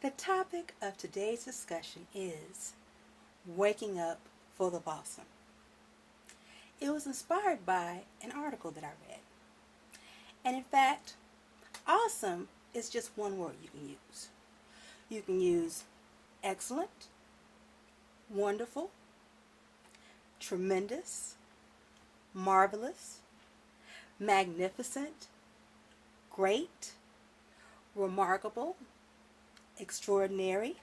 The topic of today's discussion is waking up full of awesome. It was inspired by an article that I read. And in fact, awesome is just one word you can use. You can use excellent, wonderful, tremendous, marvelous, magnificent, great, remarkable, extraordinary,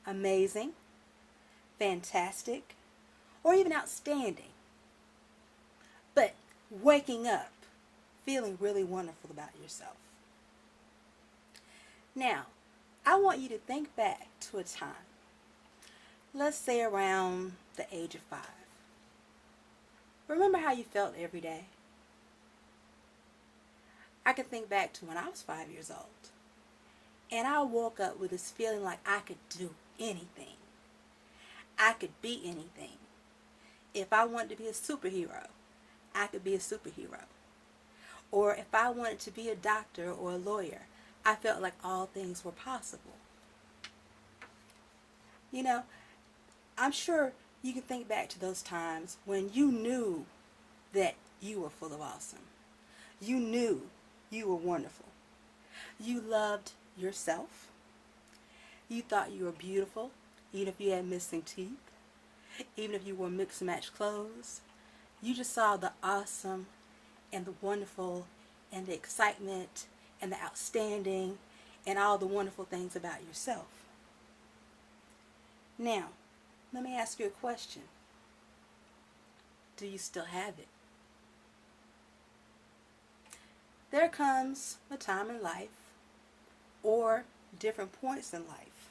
amazing, fantastic, or even outstanding. But waking up feeling really wonderful about yourself. Now, I want you to think back to a time, let's say around the age of 5. Remember how you felt every day? I can think back to when I was 5 years old. And I woke up with this feeling like I could do anything. I could be anything. If I wanted to be a superhero, I could be a superhero. Or if I wanted to be a doctor or a lawyer, I felt like all things were possible. You know, I'm sure you can think back to those times when you knew that you were full of awesome. You knew you were wonderful. You loved yourself. You thought you were beautiful, even if you had missing teeth, even if you wore mixed and matched clothes. You just saw the awesome and the wonderful and the excitement and the outstanding and all the wonderful things about yourself. Now, let me ask you a question. Do you still have it? There comes a time in life or different points in life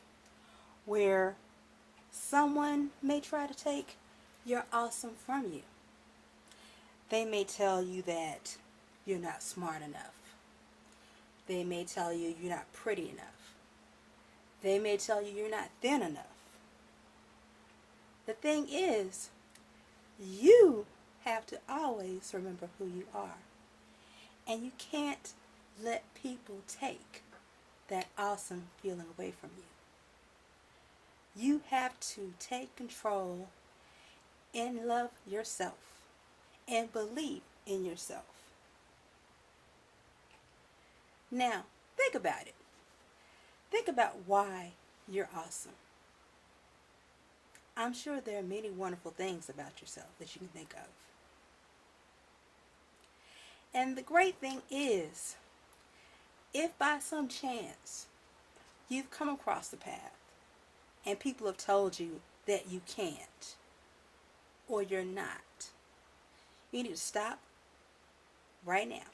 where someone may try to take your awesome from you. They may tell you that you're not smart enough. They may tell you you're not pretty enough. They may tell you you're not thin enough. The thing is, you have to always remember who you are. And you can't let people take that awesome feeling away from you. You have to take control and love yourself and believe in yourself. Now, think about it. Think about why you're awesome. I'm sure there are many wonderful things about yourself that you can think of. And the great thing is, if by some chance you've come across the path and people have told you that you can't or you're not, you need to stop right now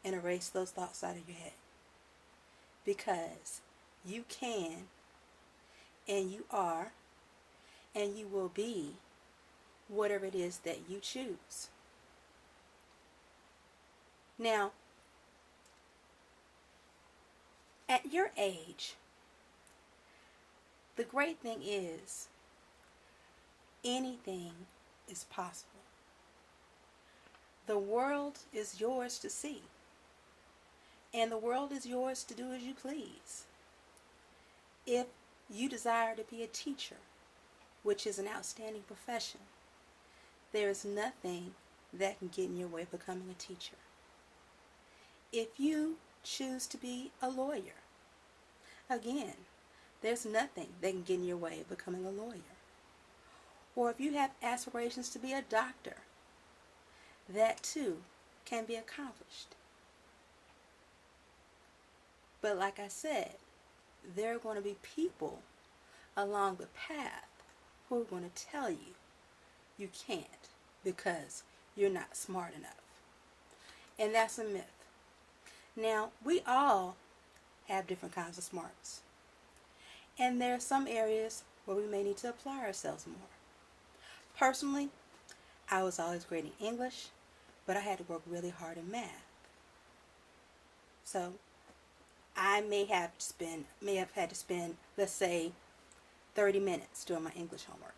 and erase those thoughts out of your head. Because you can and you are and you will be whatever it is that you choose. Now, at your age, the great thing is anything is possible. The world is yours to see. And the world is yours to do as you please. If you desire to be a teacher, which is an outstanding profession, there is nothing that can get in your way of becoming a teacher. If you choose to be a lawyer, again, there's nothing that can get in your way of becoming a lawyer. Or if you have aspirations to be a doctor, that too can be accomplished. But like I said, there are going to be people along the path who are going to tell you you can't because you're not smart enough. And that's a myth. Now, we all have different kinds of smarts. And there are some areas where we may need to apply ourselves more. Personally, I was always great in English, but I had to work really hard in math. So, I may have had to spend, let's say, 30 minutes doing my English homework,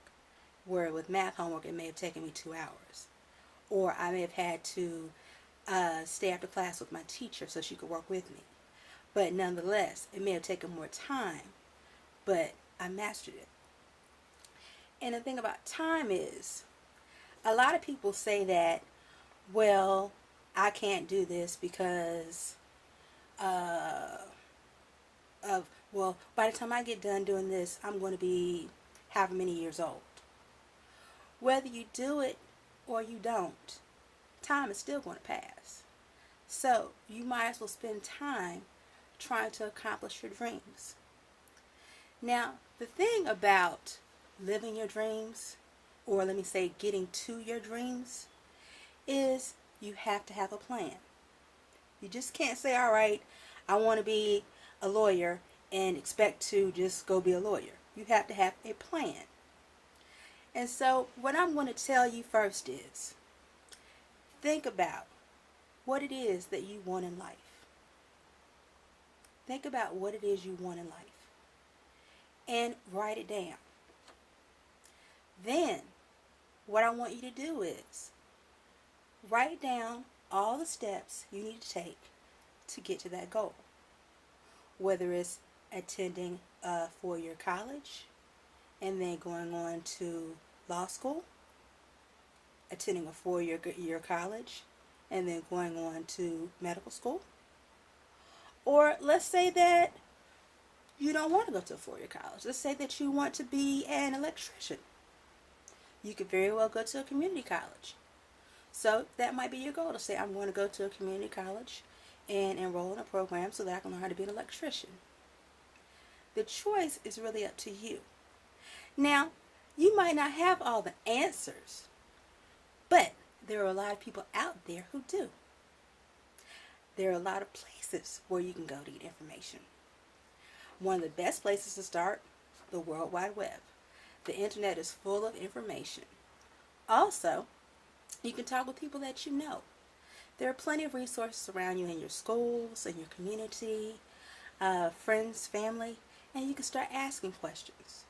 where with math homework it may have taken me 2 hours. Or I may have had to stay after class with my teacher so she could work with me. But nonetheless, it may have taken more time, but I mastered it. And the thing about time is, a lot of people say that, well, I can't do this because uh, by the time I get done doing this, I'm going to be however many years old. Whether you do it or you don't, time is still going to pass. So you might as well spend time trying to accomplish your dreams. Now, the thing about living your dreams, or let me say getting to your dreams, is you have to have a plan. You just can't say, all right, I want to be a lawyer and expect to just go be a lawyer. You have to have a plan. And so what I'm going to tell you first is, think about what it is that you want in life. Think about what it is you want in life. And write it down. Then, what I want you to do is, write down all the steps you need to take to get to that goal. Whether it's attending a 4-year college, and then going on to law school, attending a 4-year college, and then going on to medical school. Or let's say that you don't want to go to a 4-year college. Let's say that you want to be an electrician. You could very well go to a community college. So that might be your goal, to say, I'm going to go to a community college and enroll in a program so that I can learn how to be an electrician. The choice is really up to you. Now, you might not have all the answers, but there are a lot of people out there who do. There are a lot of places where you can go to get information. One of the best places to start, the World Wide Web. The internet is full of information. Also, you can talk with people that you know. There are plenty of resources around you in your schools, in your community, friends, family, and you can start asking questions.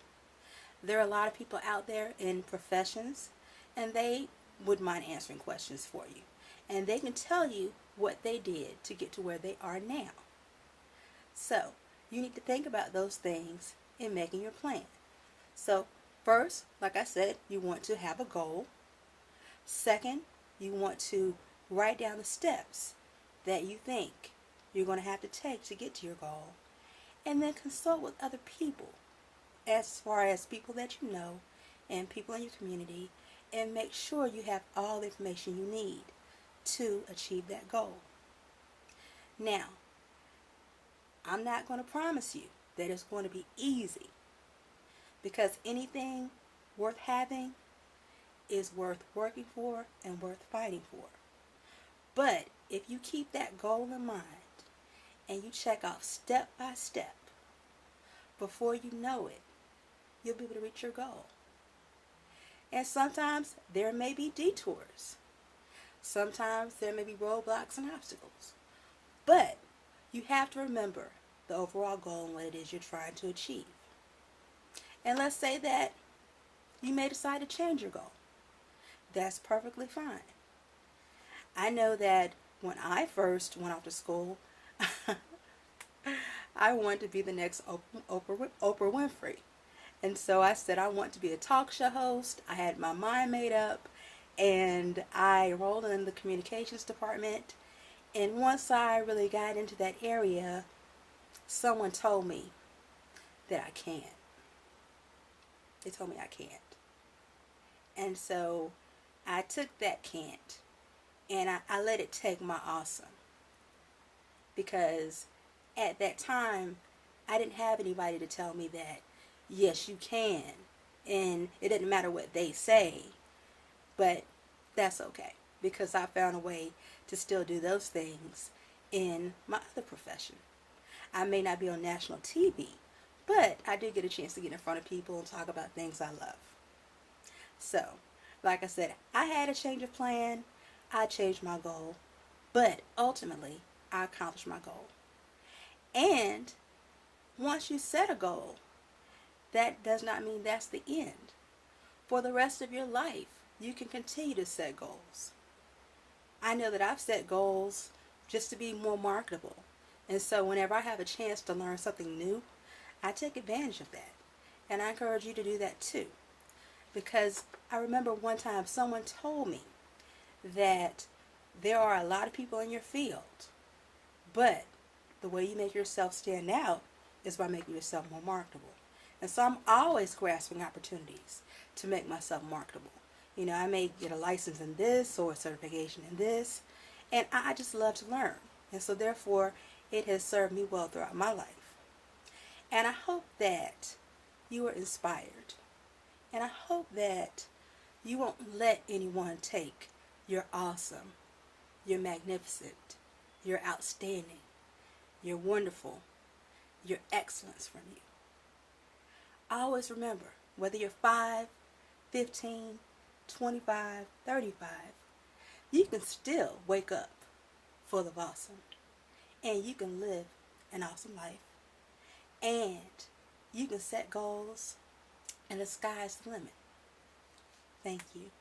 There are a lot of people out there in professions, and they wouldn't mind answering questions for you. And they can tell you what they did to get to where they are now. So, you need to think about those things in making your plan. So, first, like I said, you want to have a goal. Second, you want to write down the steps that you think you're going to have to take to get to your goal. And then consult with other people, as far as people that you know and people in your community, and make sure you have all the information you need to achieve that goal. Now, I'm not going to promise you that it's going to be easy, because anything worth having is worth working for and worth fighting for. But if you keep that goal in mind and you check off step by step, before you know it, you'll be able to reach your goal. And sometimes there may be detours. Sometimes there may be roadblocks and obstacles. But you have to remember the overall goal and what it is you're trying to achieve. And let's say that you may decide to change your goal. That's perfectly fine. I know that when I first went off to school, I wanted to be the next Oprah Winfrey. And so I said I want to be a talk show host. I had my mind made up, and I enrolled in the communications department. And once I really got into that area, someone told me that I can't. They told me I can't. And so I took that can't, and I let it take my awesome. Because at that time, I didn't have anybody to tell me that, yes, you can. And it doesn't matter what they say. But that's okay, because I found a way to still do those things in my other profession. I may not be on national TV, but I do get a chance to get in front of people and talk about things I love. So, like I said, I had a change of plan. I changed my goal. But ultimately, I accomplished my goal. And once you set a goal, that does not mean that's the end. For the rest of your life, you can continue to set goals. I know that I've set goals just to be more marketable, And so whenever I have a chance to learn something new, I take advantage of that. And I encourage you to do that too. Because I remember one time someone told me that there are a lot of people in your field, but the way you make yourself stand out is by making yourself more marketable. And so I'm always grasping opportunities to make myself marketable. You know, I may get a license in this or a certification in this, and I just love to learn. And so therefore, it has served me well throughout my life. And I hope that you are inspired. And I hope that you won't let anyone take your awesome, your magnificent, your outstanding, your wonderful, your excellence from you. Always remember, whether you're 5, 15, 25, 35, you can still wake up full of awesome. And you can live an awesome life. And you can set goals, and the sky's the limit. Thank you.